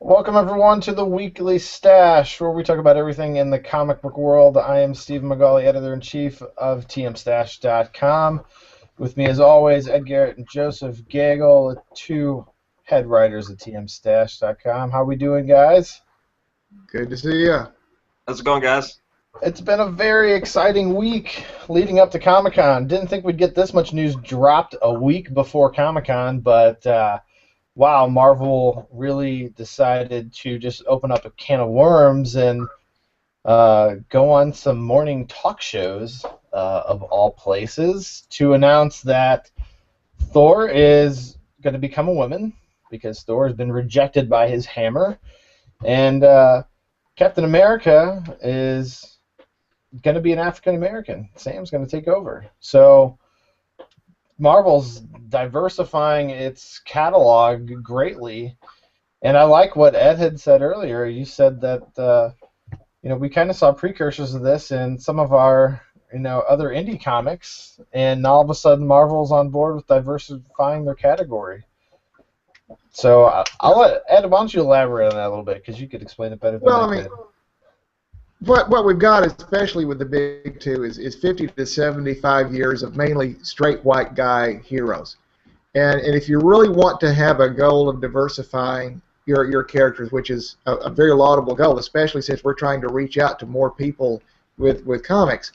Welcome everyone to the Weekly Stash, where we talk about everything in the comic book world. I am Steve McGauley, editor-in-chief of TMStash.com. With me, as always, Ed Garrett and Joseph Gagel, two head writers at TMStash.com. How we doing, guys? Good to see you. How's it going, guys? It's been a very exciting week leading up to Comicon. Didn't think we'd get this much news dropped a week before Comicon, but wow, Marvel really decided to just open up a can of worms and go on some morning talk shows, of all places, to announce that Thor is going to become a woman because Thor has been rejected by his hammer, and Captain America is going to be an African American. Sam's going to take over. So Marvel's diversifying its catalog greatly, and I like what Ed had said earlier. You said that we kind of saw precursors of this in some of our other indie comics, and all of a sudden Marvel's on board with diversifying their category. So I'll let Ed. Why don't you elaborate on that a little bit, because you could explain it better than I could. What we've got, especially with the big two, is 50 to 75 years of mainly straight white guy heroes. And if you really want to have a goal of diversifying your characters, which is a very laudable goal, especially since we're trying to reach out to more people with comics,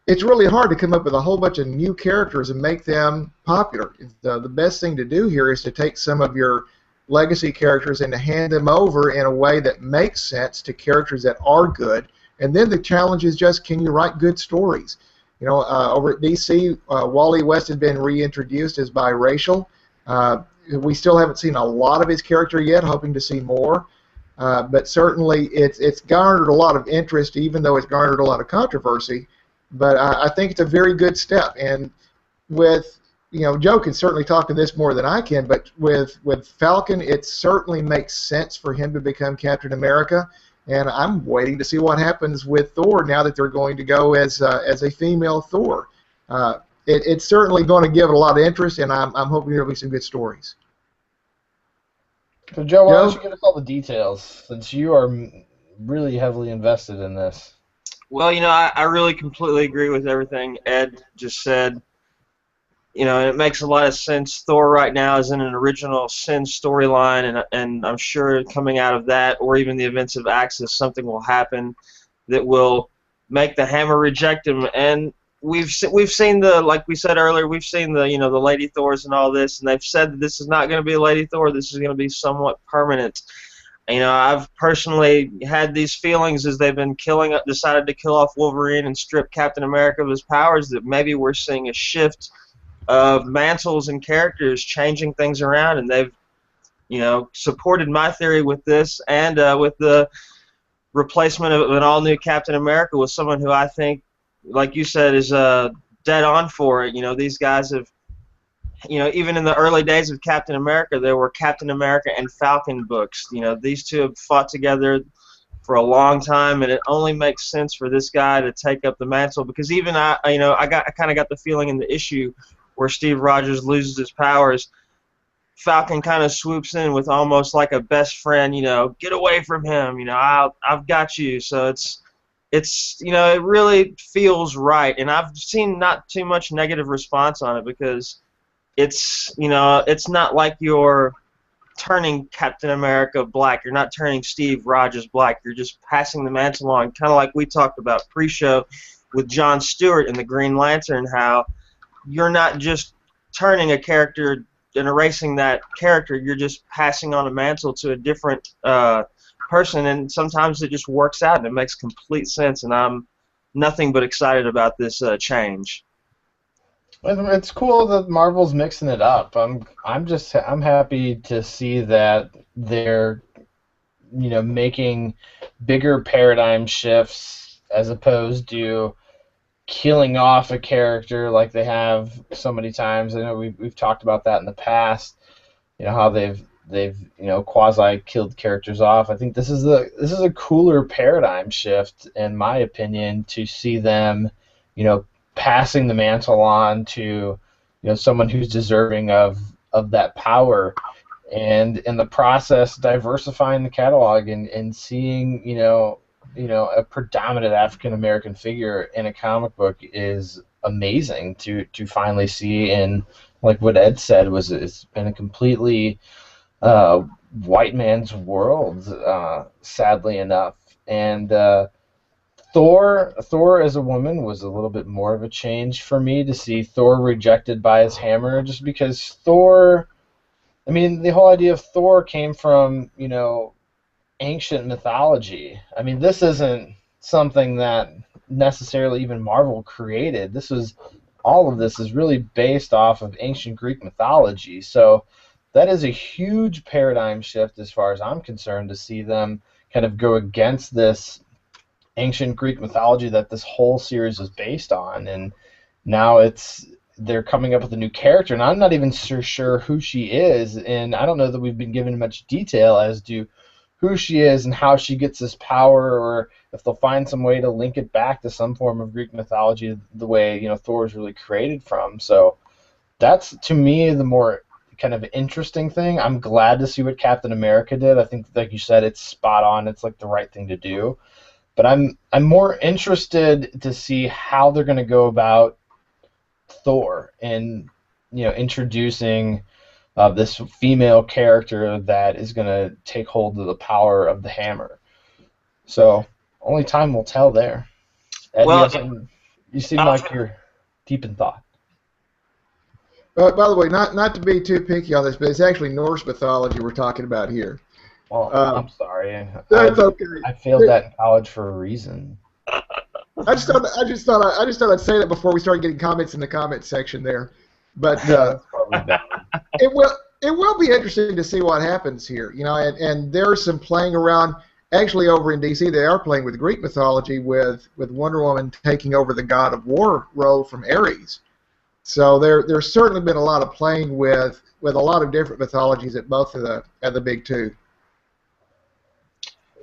it's really hard to come up with a whole bunch of new characters and make them popular. The best thing to do here is to take some of your legacy characters and to hand them over in a way that makes sense to characters that are good. And then the challenge is just, can you write good stories? Over at DC, Wally West has been reintroduced as biracial. We still haven't seen a lot of his character yet, hoping to see more. But certainly it's garnered a lot of interest, even though it's garnered a lot of controversy. But I think it's a very good step. And with, Joe can certainly talk to this more than I can, but with Falcon, it certainly makes sense for him to become Captain America. And I'm waiting to see what happens with Thor now that they're going to go as a female Thor. It's certainly going to give it a lot of interest, and I'm hoping there'll be some good stories. So, Joe, why don't you give us all the details, since you are really heavily invested in this? Well, I really completely agree with everything Ed just said. It makes a lot of sense. Thor right now is in an original Sin storyline, and I'm sure coming out of that, or even the events of Axis, something will happen that will make the Hammer reject him. And we've seen like we said earlier, we've seen the the Lady Thors and all this, and they've said that this is not going to be a Lady Thor. This is going to be somewhat permanent. I've personally had these feelings as they've been decided to kill off Wolverine and strip Captain America of his powers, that maybe we're seeing a shift of mantles and characters changing things around, and they've supported my theory with this, and with the replacement of an all-new Captain America with someone who I think, like you said, is dead on for it. These guys have, even in the early days of Captain America, there were Captain America and Falcon books. These two have fought together for a long time, and it only makes sense for this guy to take up the mantle, because even I kind of got the feeling in the issue where Steve Rogers loses his powers, Falcon kind of swoops in with almost like a best friend, get away from him, I've got you. So it's it really feels right, and I've seen not too much negative response on it, because it's it's not like you're turning Captain America black, you're not turning Steve Rogers black, you're just passing the mantle on, kind of like we talked about pre-show with John Stewart and the Green Lantern, how you're not just turning a character and erasing that character, you're just passing on a mantle to a different person, and sometimes it just works out and it makes complete sense, and I'm nothing but excited about this change. It's cool that Marvel's mixing it up. I'm happy to see that they're making bigger paradigm shifts, as opposed to killing off a character like they have so many times. I know we've talked about that in the past. How they've quasi killed characters off. I think this is a cooler paradigm shift, in my opinion, to see them passing the mantle on to someone who's deserving of that power. and in the process diversifying the catalog and seeing a predominant African American figure in a comic book is amazing to finally see. And like what Ed said, was it's been a completely white man's world, sadly enough. And Thor as a woman was a little bit more of a change for me, to see Thor rejected by his hammer, just because Thor. I mean, the whole idea of Thor came from, ancient mythology. I mean, this isn't something that necessarily even Marvel created. All of this is really based off of ancient Greek mythology. So that is a huge paradigm shift as far as I'm concerned, to see them kind of go against this ancient Greek mythology that this whole series is based on. And now they're coming up with a new character, and I'm not even so sure who she is, and I don't know that we've been given much detail as to who she is and how she gets this power, or if they'll find some way to link it back to some form of Greek mythology, the way Thor is really created from. So that's, to me, the more kind of interesting thing. I'm glad to see what Captain America did. I think, like you said, it's spot on. It's like the right thing to do. But I'm more interested to see how they're going to go about Thor and introducing this female character that is going to take hold of the power of the hammer. So only time will tell there. Ed, Well, you seem like you're deep in thought. By the way, not to be too picky on this, but it's actually Norse mythology we're talking about here. Well, I'm sorry. That's okay. I failed that in college for a reason. I just thought I'd say that before we started getting comments in the comment section there. But it will be interesting to see what happens here. And there's some playing around. Actually, over in DC, they are playing with Greek mythology, with Wonder Woman taking over the God of War role from Ares. So there's certainly been a lot of playing with a lot of different mythologies at both of the big two.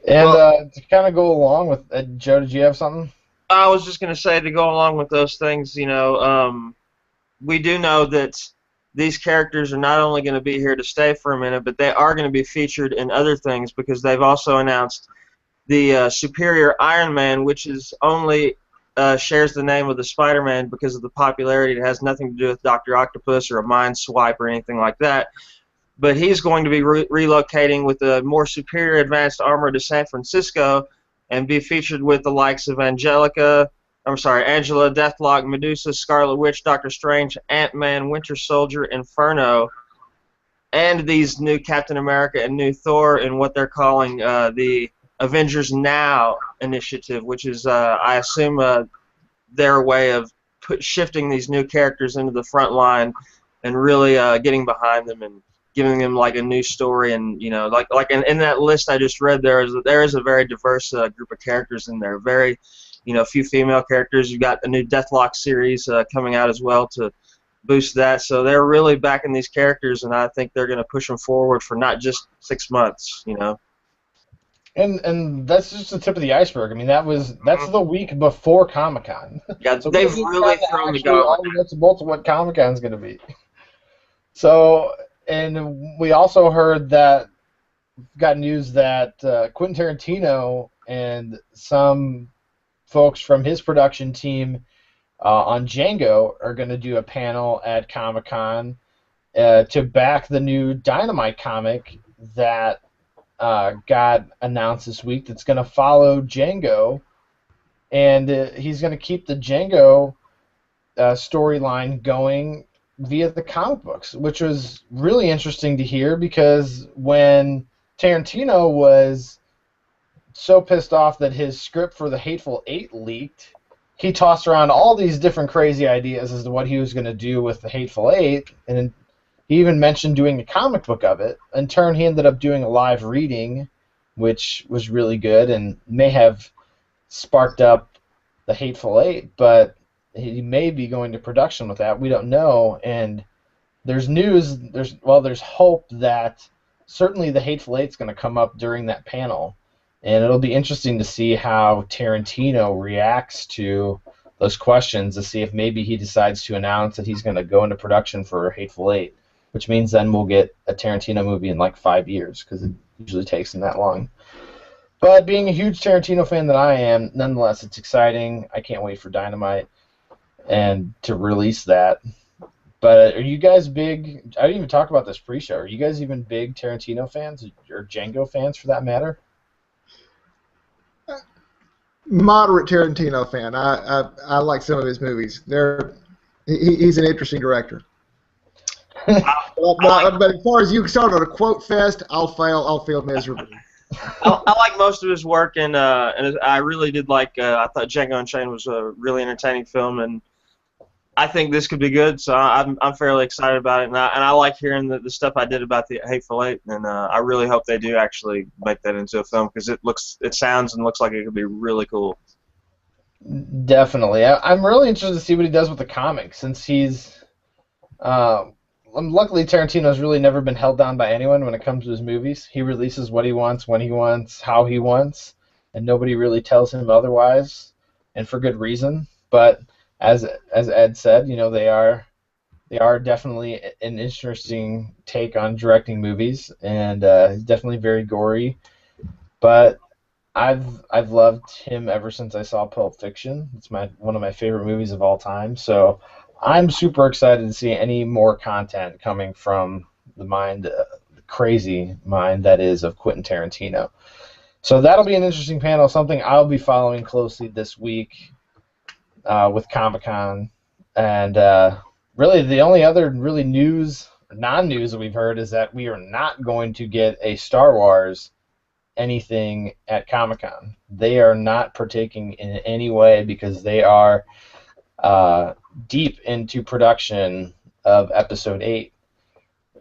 And to kind of go along with Joe, did you have something? I was just going to say, to go along with those things, we do know that these characters are not only going to be here to stay for a minute, but they are going to be featured in other things, because they've also announced the Superior Iron Man, which is only shares the name of the Spider-Man because of the popularity. It has nothing to do with Dr. Octopus or a Mind Swipe or anything like that. But he's going to be relocating with a more superior advanced armor to San Francisco and be featured with the likes of Angela, Deathlock, Medusa, Scarlet Witch, Doctor Strange, Ant-Man, Winter Soldier, Inferno, and these new Captain America and new Thor in what they're calling the Avengers Now initiative, which is, I assume, their way of shifting these new characters into the front line and really getting behind them and giving them like a new story. And like in that list I just read, there is a very diverse group of characters in there. Very, few female characters. You've got a new Deathlock series coming out as well to boost that. So they're really backing these characters, and I think they're going to push them forward for not just 6 months. And that's just the tip of the iceberg. I mean, that's the week before Comicon. Yeah, so they've really thrown the gauntlet. All the nuts and bolts of what Comicon's going to be. So. And we also got news that Quentin Tarantino and some folks from his production team on Django are going to do a panel at Comic-Con to back the new Dynamite comic that got announced this week, that's going to follow Django. And he's going to keep the Django storyline going via the comic books, which was really interesting to hear, because when Tarantino was so pissed off that his script for The Hateful Eight leaked, he tossed around all these different crazy ideas as to what he was going to do with The Hateful Eight, and he even mentioned doing a comic book of it. In turn, he ended up doing a live reading, which was really good and may have sparked up The Hateful Eight, but he may be going to production with that. We don't know. And there's news. There's hope that certainly The Hateful Eight's going to come up during that panel, and it'll be interesting to see how Tarantino reacts to those questions, to see if maybe he decides to announce that he's going to go into production for Hateful Eight. which means then we'll get a Tarantino movie in like 5 years because it usually takes him that long. But being a huge Tarantino fan that I am, nonetheless, it's exciting. I can't wait for Dynamite and to release that. But are you guys big? I didn't even talk about this pre-show. Are you guys even big Tarantino fans or Django fans for that matter? Moderate Tarantino fan. I like some of his movies. He's an interesting director. But as far as you start on a quote fest, I'll fail. I'll fail miserably. I like most of his work, and I really did like. I thought Django Unchained was a really entertaining film, and I think this could be good. So I'm fairly excited about it, and I like hearing the stuff I did about the Hateful Eight, and I really hope they do actually make that into a film because it sounds and looks like it could be really cool. Definitely, I'm really interested to see what he does with the comics since he's. Luckily, Tarantino's really never been held down by anyone when it comes to his movies. He releases what he wants, when he wants, how he wants, and nobody really tells him otherwise, and for good reason. But as Ed said, they are definitely an interesting take on directing movies, and he's definitely very gory. But I've loved him ever since I saw Pulp Fiction. It's one of my favorite movies of all time. So I'm super excited to see any more content coming from the crazy mind that is of Quentin Tarantino. So that'll be an interesting panel, something I'll be following closely this week with Comicon. And really the only other really non-news that we've heard is that we are not going to get a Star Wars anything at Comicon. They are not partaking in any way because they are deep into production of Episode 8.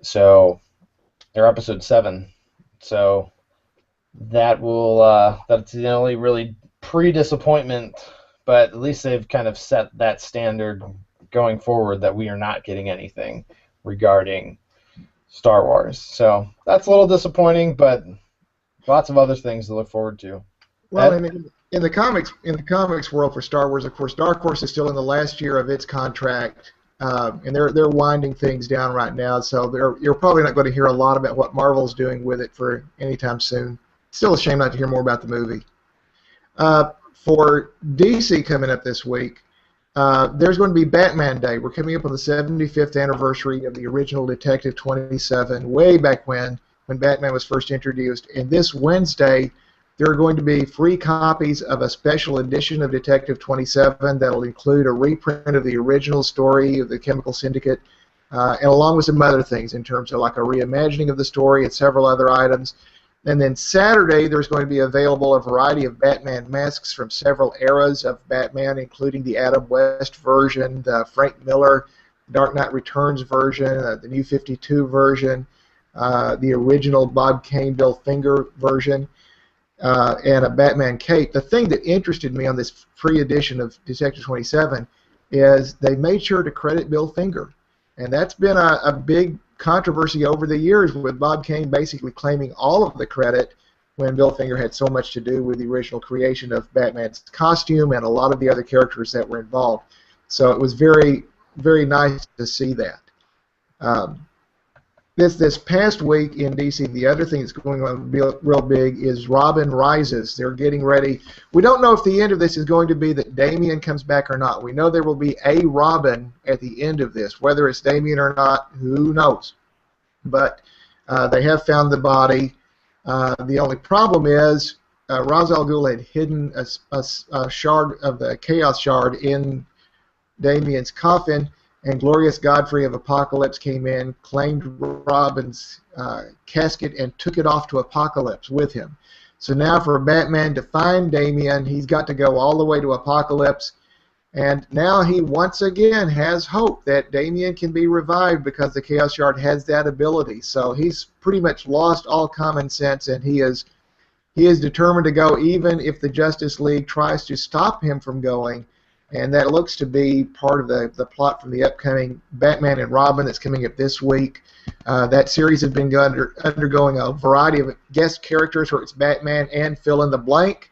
So, or Episode 7. So that's the only really pre-disappointment, but at least they've kind of set that standard going forward that we are not getting anything regarding Star Wars. So that's a little disappointing, but lots of other things to look forward to. Well, in the comics world for Star Wars, of course, Dark Horse is still in the last year of its contract, and they're winding things down right now. So you're probably not going to hear a lot about what Marvel's doing with it for anytime soon. Still a shame not to hear more about the movie. For DC coming up this week, there's going to be Batman Day. We're coming up on the 75th anniversary of the original Detective 27, way back when Batman was first introduced. And this Wednesday, there are going to be free copies of a special edition of Detective 27 that will include a reprint of the original story of the Chemical Syndicate, and along with some other things in terms of like a reimagining of the story and several other items. And then Saturday, there's going to be available a variety of Batman masks from several eras of Batman, including the Adam West version, the Frank Miller Dark Knight Returns version, the New 52 version, the original Bob Kane, Bill Finger version, and a Batman cape. The thing that interested me on this free edition of Detective 27 is they made sure to credit Bill Finger. And that's been a big controversy over the years, with Bob Kane basically claiming all of the credit when Bill Finger had so much to do with the original creation of Batman's costume and a lot of the other characters that were involved. So it was very, very nice to see that. This past week in DC, the other thing that's going on real big is Robin Rises. They're getting ready. We don't know if the end of this is going to be that Damian comes back or not. We know there will be a Robin at the end of this. Whether it's Damian or not, who knows? But they have found the body. The only problem is Ra's al Ghul had hidden a shard of the Chaos Shard in Damian's coffin, and Glorious Godfrey of Apocalypse came in, claimed Robin's casket, and took it off to Apocalypse with him. So now for Batman to find Damian, he's got to go all the way to Apocalypse, and now he once again has hope that Damian can be revived because the Chaos Shard has that ability. So he's pretty much lost all common sense, and he is determined to go even if the Justice League tries to stop him from going. And that looks to be part of the plot from the upcoming Batman and Robin that's coming up this week. That series has been undergoing a variety of guest characters where it's Batman and fill in the blank.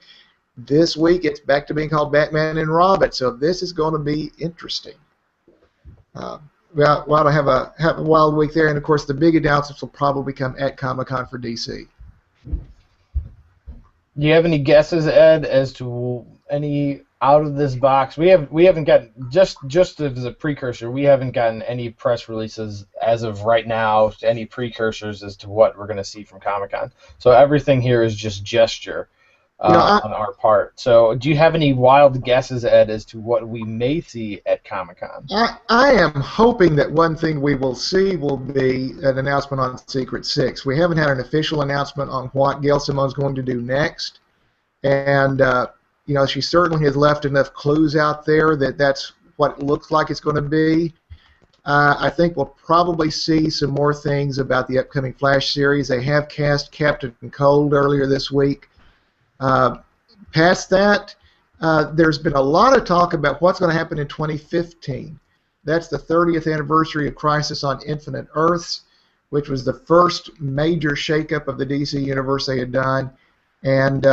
This week it's back to being called Batman and Robin, so this is going to be interesting. Well, we'll have a wild week there, and of course the big announcements will probably come at Comic-Con for DC. Do you have any guesses, Ed, as to any out of this box? We haven't gotten just as a precursor. We haven't gotten any press releases as of right now. Any precursors as to what we're going to see from Comic-Con. So everything here is just gesture on our part. So do you have any wild guesses, Ed, as to what we may see at Comic-Con? I am hoping that one thing we will see will be an announcement on Secret Six. We haven't had an official announcement on what Gail Simone's going to do next, and she certainly has left enough clues out there that that's what it looks like it's going to be. I think we'll probably see some more things about the upcoming Flash series. They have cast Captain Cold earlier this week. Past that, there's been a lot of talk about what's going to happen in 2015. That's the 30th anniversary of Crisis on Infinite Earths, which was the first major shakeup of the DC universe they had done. And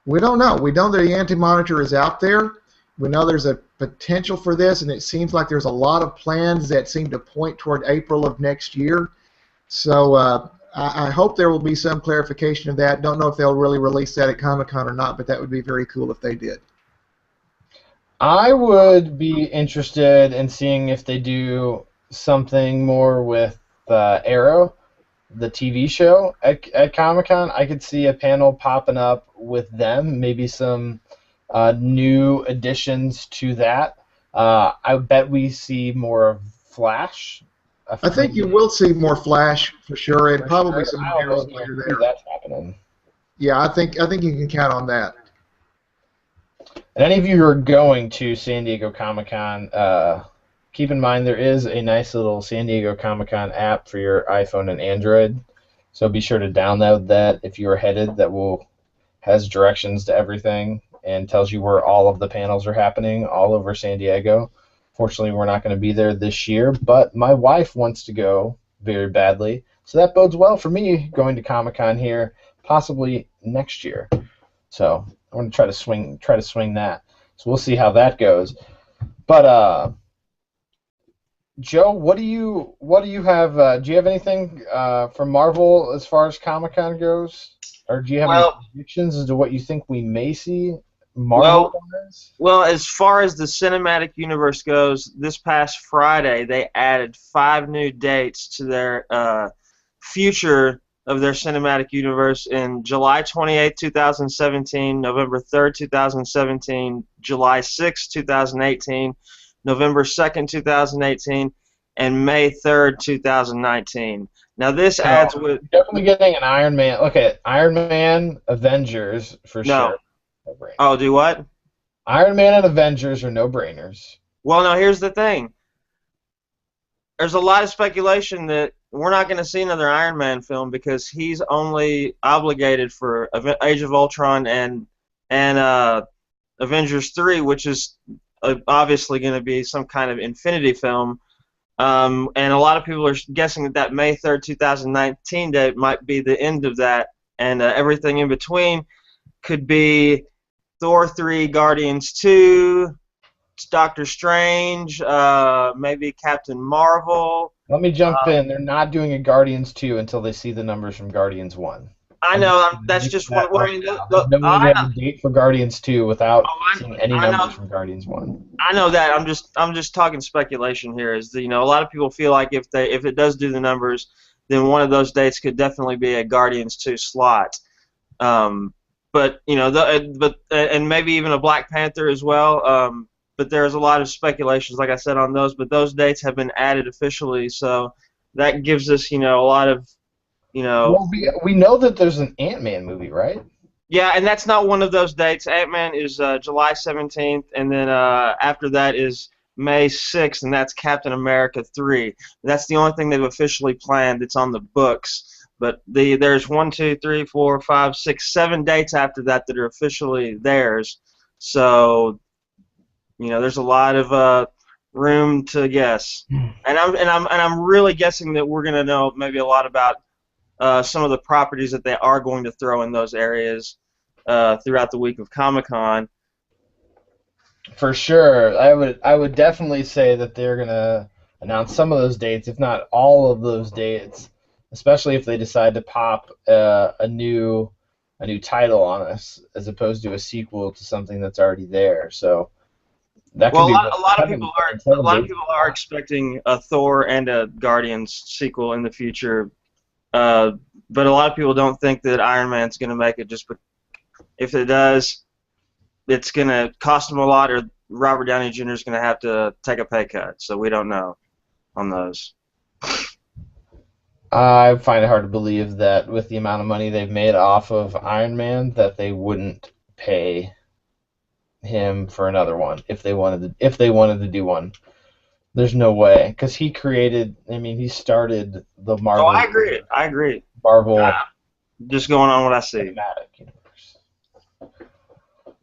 we don't know. We know that the Anti-Monitor is out there. We know there's a potential for this, and it seems like there's a lot of plans that seem to point toward April of next year. So I hope there will be some clarification of that. Don't know if they'll really release that at Comic-Con or not, but that would be very cool if they did. I would be interested in seeing if they do something more with Arrow, the TV show at Comic-Con. I could see a panel popping up with them, maybe some new additions to that. I bet we see more of Flash. I think you will see more Flash for sure, and probably some Arrow later there. That's happening. Yeah, I think you can count on that. And any of you who are going to San Diego Comic-Con, keep in mind there is a nice little San Diego Comic-Con app for your iPhone and Android. So be sure to download that if you are headed. That has directions to everything and tells you where all of the panels are happening all over San Diego. Fortunately, we're not going to be there this year, but my wife wants to go very badly. So that bodes well for me going to Comic-Con here, possibly next year. So I want to try to swing that. So we'll see how that goes. But Joe, what do you have? Do you have anything from Marvel as far as Comic-Con goes, or do you have any predictions as to what you think we may see? Well, as far as the cinematic universe goes, this past Friday they added 5 new dates to their future of their cinematic universe in July 28, 2017, November 3rd, 2017, July 6th, 2018, November 2nd, 2018, and May 3rd, 2019. Now this adds with definitely getting an Iron Man. Okay, Iron Man, Avengers for sure. Oh, do what? Iron Man and Avengers are no-brainers. Well, no, here's the thing. There's a lot of speculation that we're not going to see another Iron Man film because he's only obligated for Age of Ultron and Avengers 3, which is obviously going to be some kind of Infinity film. And a lot of people are guessing that May 3rd, 2019 date might be the end of that, and everything in between could be Thor 3, Guardians 2, Doctor Strange, maybe Captain Marvel. Let me jump in. They're not doing a Guardians 2 until they see the numbers from Guardians 1. I know. That's just what I mean. No one has a date for Guardians 2 without seeing any numbers from Guardians 1. I know that. I'm just talking speculation here. A lot of people feel like if it does do the numbers, then one of those dates could definitely be a Guardians 2 slot. But and maybe even a Black Panther as well. But there's a lot of speculations, like I said, on those. But those dates have been added officially, so that gives us, a lot of, Well, we know that there's an Ant-Man movie, right? Yeah, and that's not one of those dates. Ant-Man is July 17th, and then after that is May 6th, and that's Captain America 3. That's the only thing they've officially planned that's on the books. But there's 1, 2, 3, 4, 5, 6, 7 dates after that that are officially theirs. So, there's a lot of room to guess. And I'm really guessing that we're gonna know maybe a lot about some of the properties that they are going to throw in those areas throughout the week of Comic-Con. For sure, I would definitely say that they're gonna announce some of those dates, if not all of those dates, especially if they decide to pop a new title on us as opposed to a sequel to something that's already there. So that could Well, be a lot of seven, people are a seven lot of dates. people are expecting a Thor and a Guardians sequel in the future, uh, but a lot of people don't think that Iron Man's going to make it. If it does, it's going to cost him a lot, or Robert Downey Jr. is going to have to take a pay cut. So we don't know on those. I find it hard to believe that with the amount of money they've made off of Iron Man, that they wouldn't pay him for another one if they wanted to do one. There's no way because he created. I mean, he started the Oh, Marvel I agree. I agree. Marvel Just going on what I see. cinematic universe.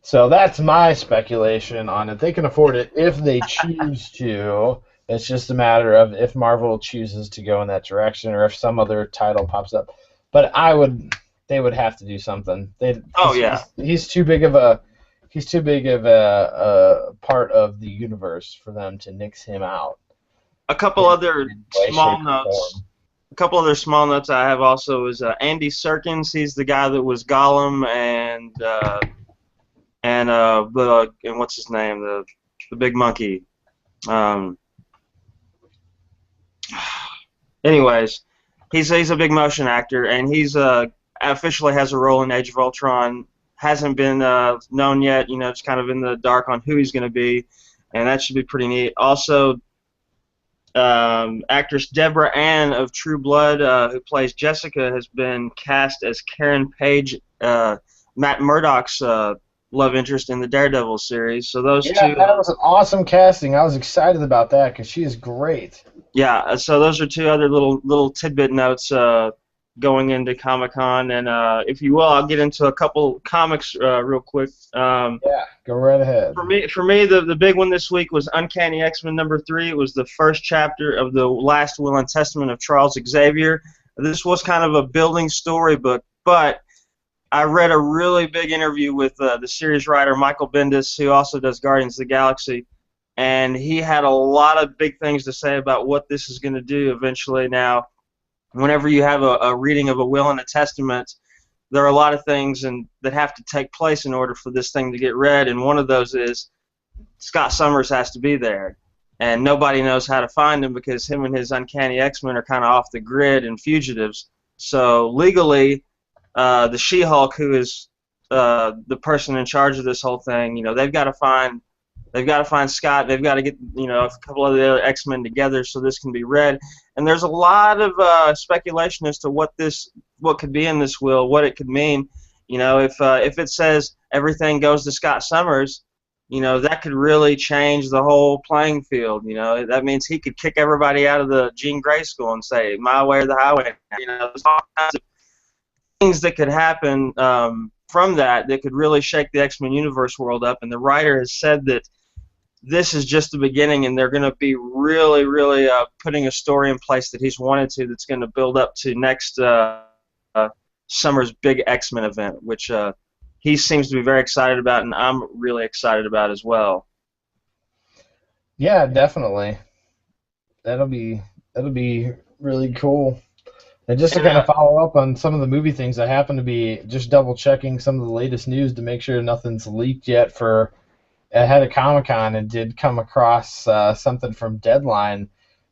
So that's my speculation on it. They can afford it if they choose to. It's just a matter of if Marvel chooses to go in that direction or if some other title pops up. But they would have to do something. Oh yeah. He's too big of a part of the universe for them to nix him out. A couple other way, small shape, or notes. form. A couple other small notes I have also is Andy Serkins. He's the guy that was Gollum and what's his name, the big monkey. Anyways, he's a big motion actor, and he's officially has a role in Age of Ultron. Hasn't been known yet. You know, it's kind of in the dark on who he's going to be, and that should be pretty neat. Also, actress Deborah Ann of True Blood, who plays Jessica, has been cast as Karen Page, Matt Murdock's love interest in the Daredevil series. So those two. That was an awesome casting. I was excited about that because she is great. Yeah, so those are two other little tidbit notes going into Comicon, and if you will, I'll get into a couple comics real quick. Yeah, go right ahead. For me, the big one this week was Uncanny X-Men #3. It was the first chapter of the Last Will and Testament of Charles Xavier. This was kind of a building storybook, but I read a really big interview with the series writer Michael Bendis, who also does Guardians of the Galaxy, and he had a lot of big things to say about what this is going to do eventually. Now, whenever you have a reading of a will and a testament, there are a lot of things that have to take place in order for this thing to get read, and one of those is Scott Summers has to be there. And nobody knows how to find him because him and his Uncanny X-Men are kind of off the grid and fugitives. So legally, the She-Hulk, who is the person in charge of this whole thing, you know, they've got to find Scott. They've got to get, you know, a couple of the other X-Men together so this can be read. And there's a lot of speculation as to what could be in this will, what it could mean. You know, if it says everything goes to Scott Summers, you know, that could really change the whole playing field. You know, that means he could kick everybody out of the Jean Grey school and say, my way or the highway. You know, there's all kinds of things that could happen from that could really shake the X-Men universe world up. And the writer has said that this is just the beginning, and they're going to be really, really putting a story in place that he's wanted to that's going to build up to next summer's big X-Men event, which he seems to be very excited about, and I'm really excited about as well. Yeah, definitely. That'll be really cool. And just to kind of follow up on some of the movie things, I happen to be just double checking some of the latest news to make sure nothing's leaked yet for ahead of Comicon, and did come across something from Deadline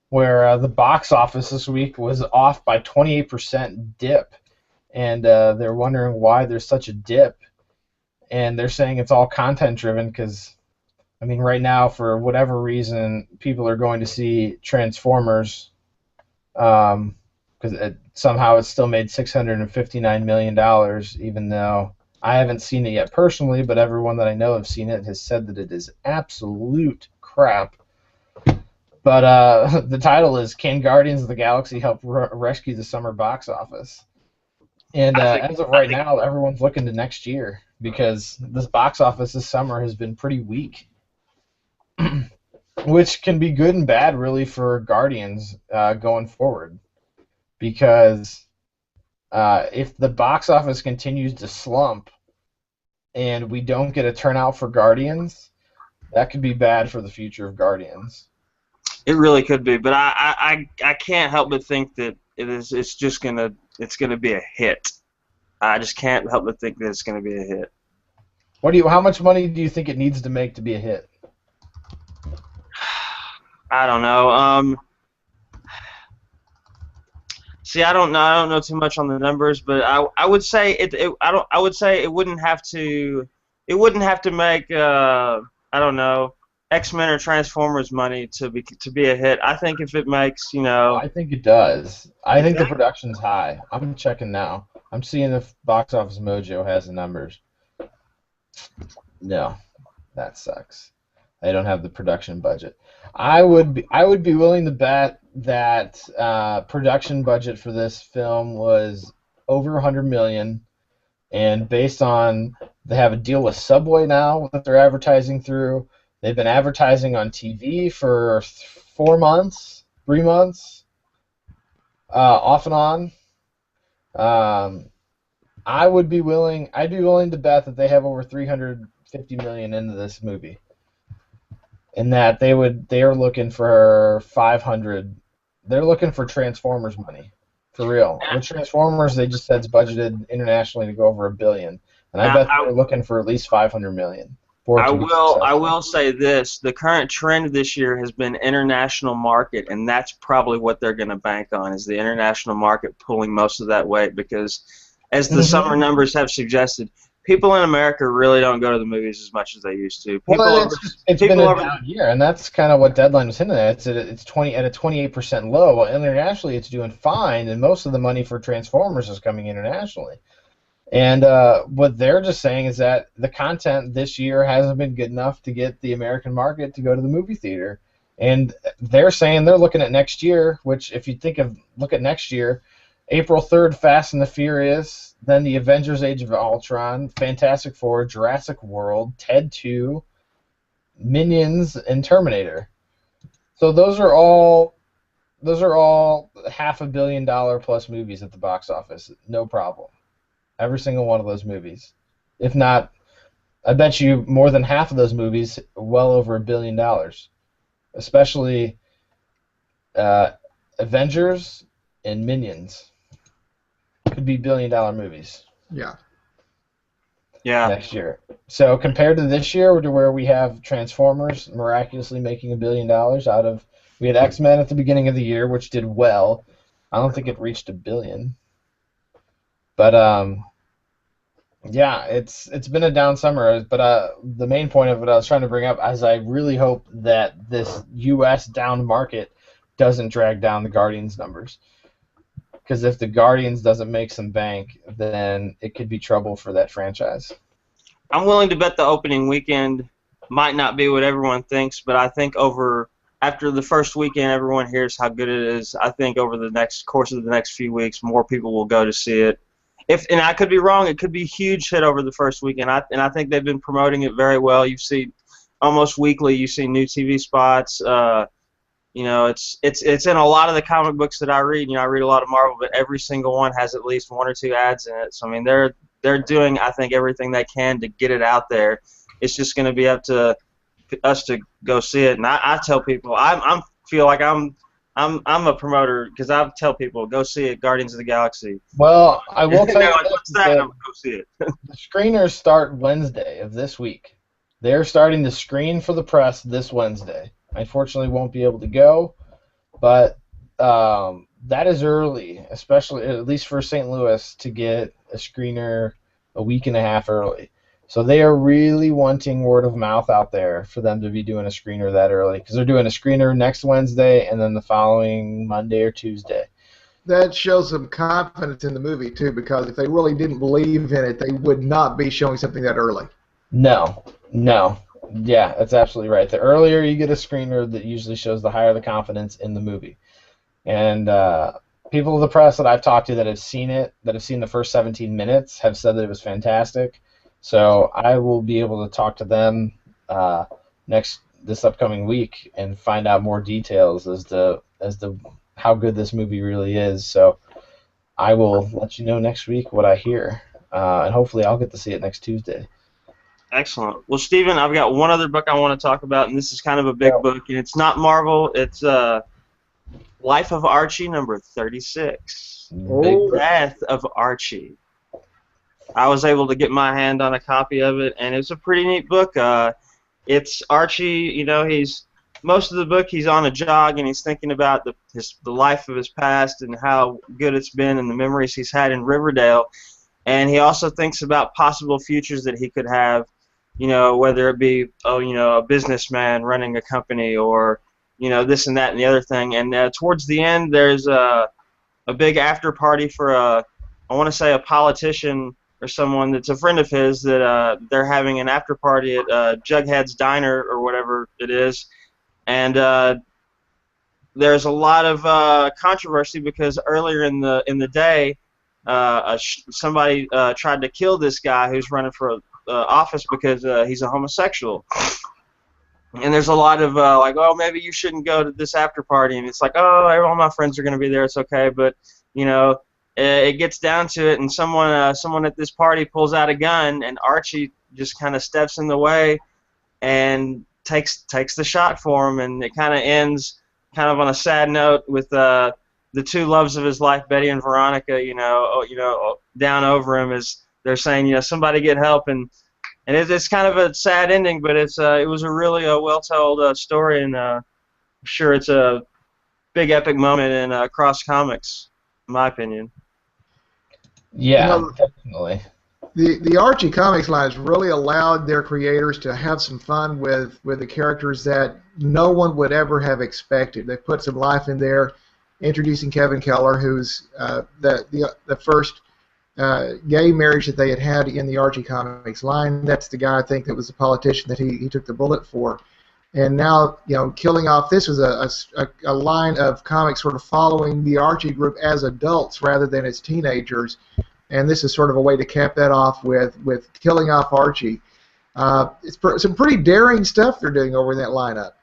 where the box office this week was off by 28% dip, and they're wondering why there's such a dip, and they're saying it's all content driven because, I mean, right now for whatever reason people are going to see Transformers because somehow it's still made $659 million, even though I haven't seen it yet personally, but everyone that I know have seen it has said that it is absolute crap. But the title is Can Guardians of the Galaxy Help Rescue the Summer Box Office? And as of right now, everyone's looking to next year because this box office this summer has been pretty weak, which can be good and bad really for Guardians going forward. Because if the box office continues to slump and we don't get a turnout for Guardians, that could be bad for the future of Guardians. It really could be, but I can't help but think that it's gonna be a hit. I just can't help but think that it's gonna be a hit. How much money do you think it needs to make to be a hit? I don't know. See, I don't know too much on the numbers, but I would say I would say it wouldn't have to. It wouldn't have to make. I don't know. X-Men or Transformers money to be a hit. I think if it makes, I think it does. I think the Exactly. production's high. I'm checking now. I'm seeing if Box Office Mojo has the numbers. No, that sucks. They don't have the production budget. I would be willing to bet that production budget for this film was over 100 million, and based on they have a deal with Subway now that they're advertising through. They've been advertising on TV for 4 months, 3 months, off and on. Um, I'd be willing to bet that they have over 350 million into this movie, and that they are looking for 500. They're looking for Transformers money, for real. With Transformers, they just said it's budgeted internationally to go over $1 billion, and I bet I, they're looking for at least 500 million for it I to be will I successful. will say this: the current trend this year has been international market, and that's probably what they're going to bank on is the international market pulling most of that weight because, as the summer Hmm. numbers have suggested, people in America really don't go to the movies as much as they used to. Well, it's been People a over down year, and that's kind of what Deadline was hinting at. It's 28% low. Well, internationally, it's doing fine, and most of the money for Transformers is coming internationally. And what they're just saying is that the content this year hasn't been good enough to get the American market to go to the movie theater. And they're saying they're looking at next year, which if you look at next year, April 3rd, Fast and the Furious, then the Avengers Age of Ultron, Fantastic Four, Jurassic World, Ted 2, Minions, and Terminator. So those are all $500 million plus movies at the box office, no problem. Every single one of those movies. If not, I bet you more than half of those movies, well over $1 billion. Especially uh, Avengers and Minions could be $1 billion movies Yeah. yeah. next year. So compared to this year, to where we have Transformers miraculously making $1 billion out of, we had X-Men at the beginning of the year, which did well. I don't think it reached $1 billion, but yeah, it's been a down summer, but the main point of what I was trying to bring up is I really hope that this U.S. down market doesn't drag down the Guardians numbers. Because if the Guardians doesn't make some bank, then it could be trouble for that franchise. I'm willing to bet the opening weekend might not be what everyone thinks, but I think after the first weekend, everyone hears how good it is. I think over the next course of the next few weeks, more people will go to see it. And I could be wrong, it could be a huge hit over the first weekend. I think they've been promoting it very well. You see, almost weekly, you see new TV spots. It's in a lot of the comic books that I read. I read a lot of Marvel, but every single one has at least one or two ads in it. So I mean, they're doing, I think, everything they can to get it out there. It's just going to be up to us to go see it. And I tell people, I feel like I'm a promoter because I tell people go see it, Guardians of the Galaxy. Well, I will They're tell you like, this, what's that? And I'm gonna go see it. the screeners start Wednesday of this week. They're starting to screen for the press this Wednesday. I unfortunately won't be able to go, but that is early, especially at least for St. Louis, to get a screener a week and a half early. So they are really wanting word of mouth out there for them to be doing a screener that early, because they're doing a screener next Wednesday and then the following Monday or Tuesday. That shows some confidence in the movie too, because if they really didn't believe in it, they would not be showing something that early. No, no. Yeah, that's absolutely right. The earlier you get a screener, that usually shows the higher the confidence in the movie. And people of the press that I've talked to that have seen it, that have seen the first 17 minutes, have said that it was fantastic. So I will be able to talk to them this upcoming week and find out more details as to how good this movie really is. So I will let you know next week what I hear, and hopefully I'll get to see it next Tuesday. Excellent. Well, Stephen, I've got one other book I want to talk about, and this is kind of a big book, and it's not Marvel. It's Life of Archie, number 36. The Oh, Death of Archie. I was able to get my hand on a copy of it, and it's a pretty neat book. It's Archie, you know, he's most of the book he's on a jog and he's thinking about the life of his past and how good it's been and the memories he's had in Riverdale. And he also thinks about possible futures that he could have, you know, whether it be, a businessman running a company or, this and that and the other thing. And towards the end, there's a big after party for I want to say a politician or someone that's a friend of his that they're having an after party at Jughead's Diner or whatever it is. And there's a lot of controversy because earlier in the day, somebody tried to kill this guy who's running for office because he's a homosexual. And there's a lot of like, oh, maybe you shouldn't go to this after party. And it's like, oh, all my friends are going to be there. It's okay. But, it gets down to it, and someone at this party pulls out a gun, and Archie just kind of steps in the way and takes the shot for him. And it kind of ends kind of on a sad note with the two loves of his life, Betty and Veronica, down over him as they're saying, somebody get help. And it's kind of a sad ending, but it was a really well-told story, and I'm sure it's a big epic moment in Cross Comics, in my opinion. Yeah, definitely. The Archie Comics line has really allowed their creators to have some fun with the characters that no one would ever have expected. They put some life in there, introducing Kevin Keller, who's the first gay marriage that they had in the Archie Comics line. That's the guy, I think, that was the politician that he took the bullet for. And now, killing off, this was a line of comics sort of following the Archie group as adults rather than as teenagers. And this is sort of a way to cap that off with killing off Archie. It's some pretty daring stuff they're doing over in that lineup.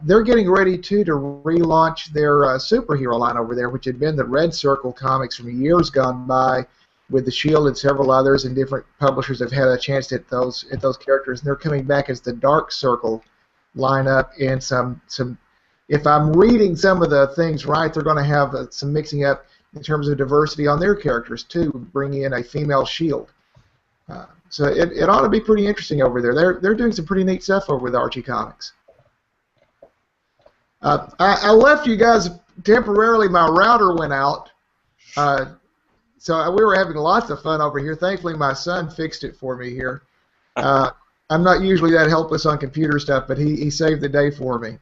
They're getting ready, too, to relaunch their superhero line over there, which had been the Red Circle comics from years gone by, with the Shield and several others, and different publishers have had a chance to hit those characters. And they're coming back as the Dark Circle lineup, and some. If I'm reading some of the things right, they're going to have some mixing up in terms of diversity on their characters too, bringing in a female Shield. So it ought to be pretty interesting over there. They're doing some pretty neat stuff over with Archie Comics. I left you guys temporarily. My router went out, so we were having lots of fun over here. Thankfully, my son fixed it for me here. I'm not usually that helpless on computer stuff, but he saved the day for me.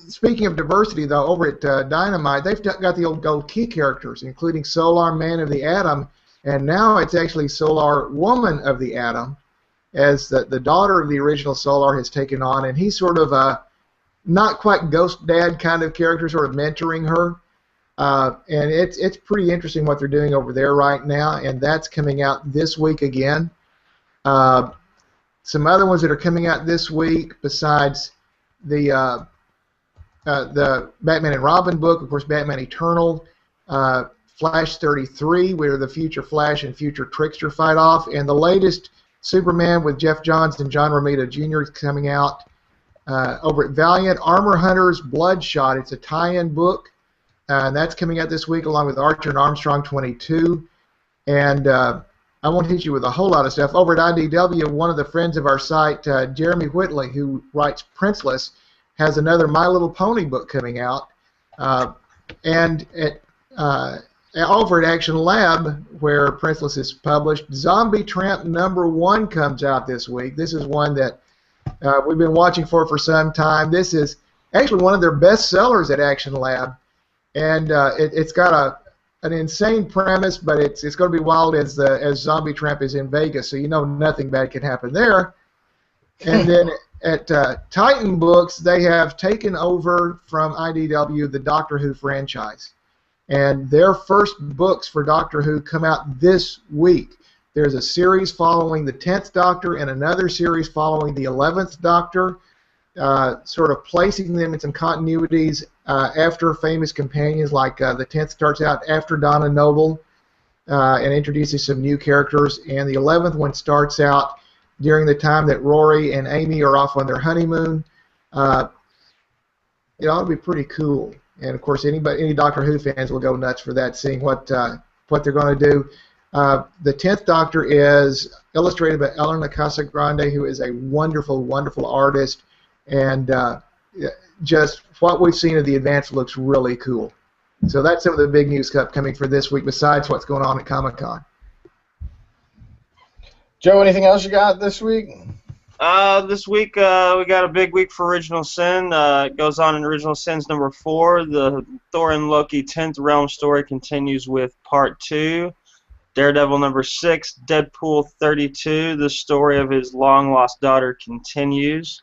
Speaking of diversity, though, over at Dynamite, they've got the old Gold Key characters, including Solar Man of the Atom, and now it's actually Solar Woman of the Atom, as the daughter of the original Solar has taken on, and he's sort of a not quite Ghost Dad kind of character, sort of mentoring her. And it's pretty interesting what they're doing over there right now, and that's coming out this week again. Some other ones that are coming out this week, besides the Batman and Robin book, of course, Batman Eternal, Flash 33, where the future Flash and future Trickster fight off, and the latest Superman with Jeff Johns and John Romita Jr. is coming out over at Valiant. Armor Hunters Bloodshot, it's a tie-in book, and that's coming out this week along with Archer and Armstrong 22. And I won't hit you with a whole lot of stuff. Over at IDW, one of the friends of our site, Jeremy Whitley, who writes Princeless, has another My Little Pony book coming out. And over at Action Lab, where Princeless is published, Zombie Tramp #1 comes out this week. This is one that we've been watching for some time. This is actually one of their best sellers at Action Lab. And it's got an insane premise, but it's going to be wild as Zombie Tramp is in Vegas, so nothing bad can happen there. And then at Titan Books, they have taken over from IDW the Doctor Who franchise, and their first books for Doctor Who come out this week. There's a series following the 10th Doctor and another series following the 11th Doctor, sort of placing them in some continuities after famous companions, like the 10th starts out after Donna Noble, and introduces some new characters. And the 11th one starts out during the time that Rory and Amy are off on their honeymoon. It ought to be pretty cool. And of course, any Doctor Who fans will go nuts for that, seeing what they're going to do. The 10th Doctor is illustrated by Elena Casagrande, who is a wonderful, wonderful artist, and just what we've seen of the advance looks really cool. So that's some of the big news coming for this week, besides what's going on at Comicon. Joe, anything else you got this week? This week we got a big week for Original Sin. It goes on in Original Sins number 4. The Thor and Loki 10th Realm story continues with part 2. Daredevil number 6, Deadpool 32, the story of his long-lost daughter continues.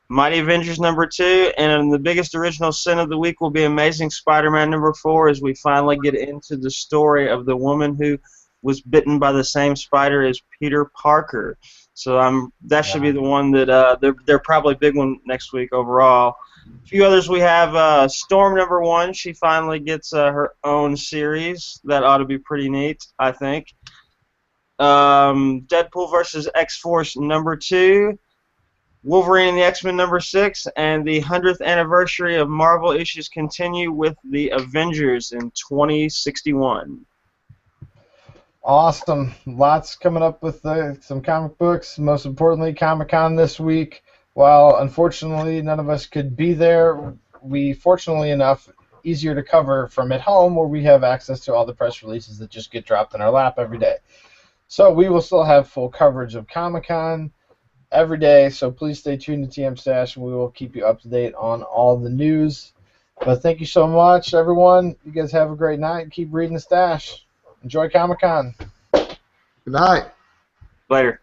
Mighty Avengers number 2, and the biggest Original Sin of the week will be Amazing Spider-Man number 4, as we finally get into the story of the woman who was bitten by the same spider as Peter Parker. So that should be the one that they're probably a big one next week overall. A few others we have Storm number 1. She finally gets her own series. That ought to be pretty neat, I think. Deadpool versus X-Force number 2. Wolverine and the X-Men number 6. And the 100th anniversary of Marvel issues continue with the Avengers in 2061. Awesome. Lots coming up with some comic books. Most importantly, Comic-Con this week. While unfortunately none of us could be there, we, fortunately enough, easier to cover from at home, where we have access to all the press releases that just get dropped in our lap every day. So we will still have full coverage of Comic-Con every day, so please stay tuned to TM Stash, and we will keep you up to date on all the news. But thank you so much, everyone. You guys have a great night. Keep reading the Stash. Enjoy Comic-Con. Good night. Later.